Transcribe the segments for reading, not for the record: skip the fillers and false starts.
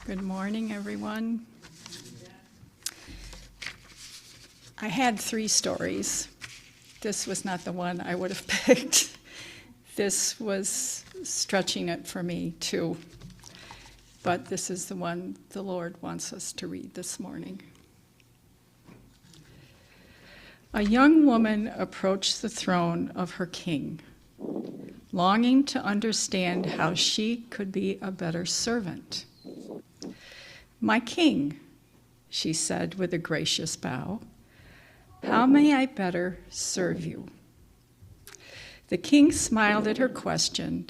Good morning, everyone. I had 3 stories. This was not the one I would have picked. This was stretching it for me, too. But this is the one the Lord wants us to read this morning. A young woman approached the throne of her king, longing to understand how she could be a better servant. "My king," she said with a gracious bow, "how may I better serve you?" The king smiled at her question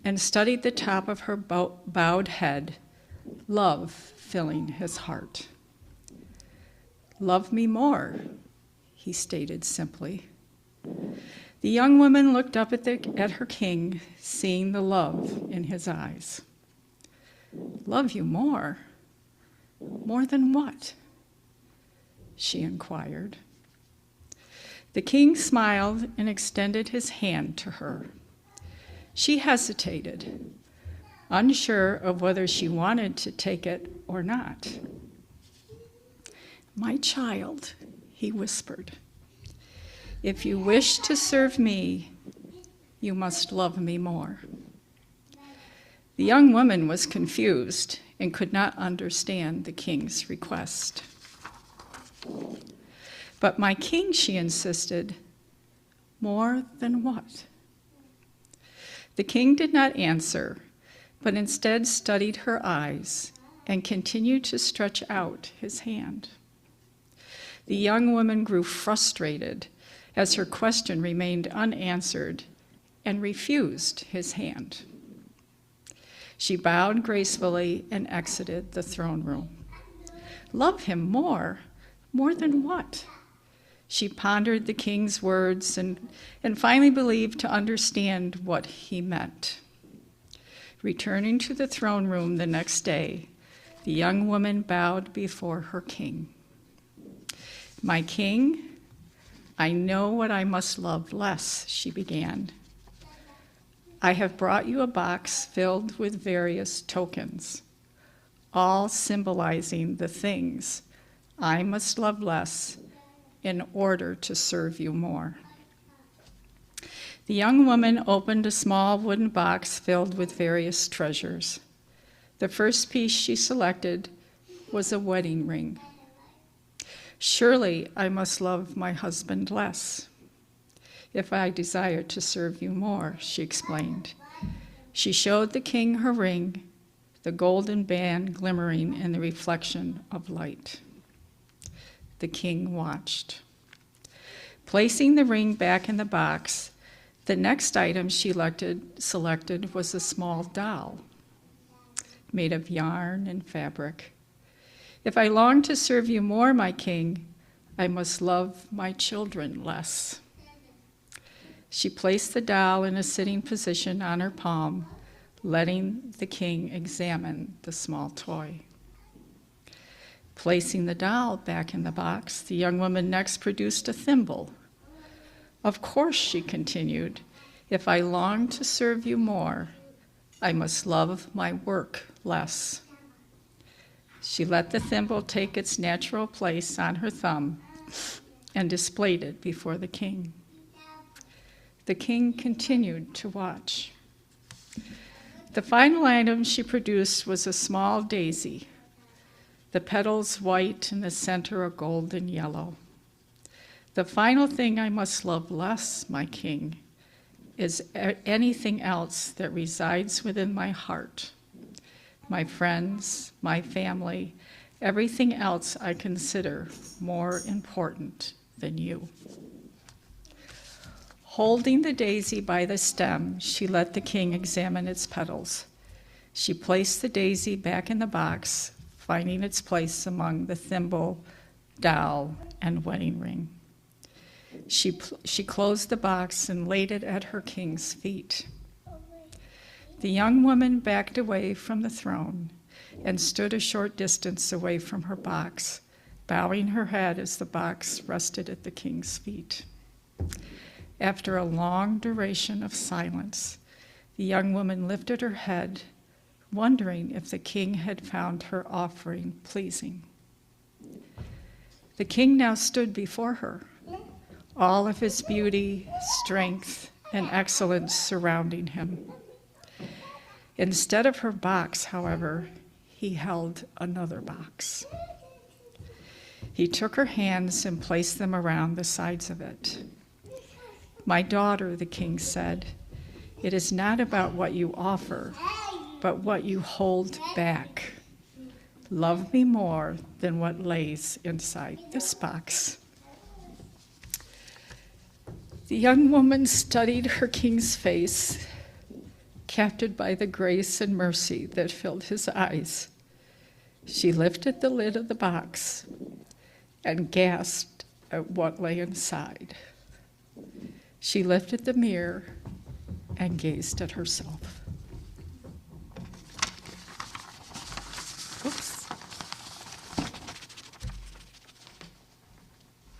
and studied the top of her bowed head, love filling his heart. "Love me more," he stated simply. The young woman looked up at her king, seeing the love in his eyes. "Love you more? More than what?" she inquired. The king smiled and extended his hand to her. She hesitated, unsure of whether she wanted to take it or not. "My child," he whispered, "if you wish to serve me, you must love me more." The young woman was confused and could not understand the king's request. "But my king," she insisted, "more than what?" The king did not answer, but instead studied her eyes and continued to stretch out his hand. The young woman grew frustrated as her question remained unanswered and refused his hand. She bowed gracefully and exited the throne room. Love him more? More than what? She pondered the king's words and finally believed to understand what he meant. Returning to the throne room the next day, the young woman bowed before her king. "My king, I know what I must love less," she began. "I have brought you a box filled with various tokens, all symbolizing the things I must love less in order to serve you more." The young woman opened a small wooden box filled with various treasures. The first piece she selected was a wedding ring. "Surely I must love my husband less if I desire to serve you more," she explained. She showed the king her ring, the golden band glimmering in the reflection of light. The king watched. Placing the ring back in the box, the next item she selected was a small doll made of yarn and fabric. "If I long to serve you more, my king, I must love my children less." She placed the doll in a sitting position on her palm, letting the king examine the small toy. Placing the doll back in the box, the young woman next produced a thimble. "Of course," she continued, "if I long to serve you more, I must love my work less." She let the thimble take its natural place on her thumb and displayed it before the king. The king continued to watch. The final item she produced was a small daisy, the petals white and the center a golden yellow. "The final thing I must love less, my king, is anything else that resides within my heart. My friends, my family, everything else I consider more important than you." Holding the daisy by the stem, she let the king examine its petals. She placed the daisy back in the box, finding its place among the thimble, doll, and wedding ring. She closed the box and laid it at her king's feet. The young woman backed away from the throne and stood a short distance away from her box, bowing her head as the box rested at the king's feet. After a long duration of silence, the young woman lifted her head, wondering if the king had found her offering pleasing. The king now stood before her, all of his beauty, strength, and excellence surrounding him. Instead of her box, however, he held another box. He took her hands and placed them around the sides of it. "My daughter," the king said, "it is not about what you offer, but what you hold back. Love me more than what lays inside this box." The young woman studied her king's face, captured by the grace and mercy that filled his eyes. She lifted the lid of the box and gasped at what lay inside. She lifted the mirror and gazed at herself.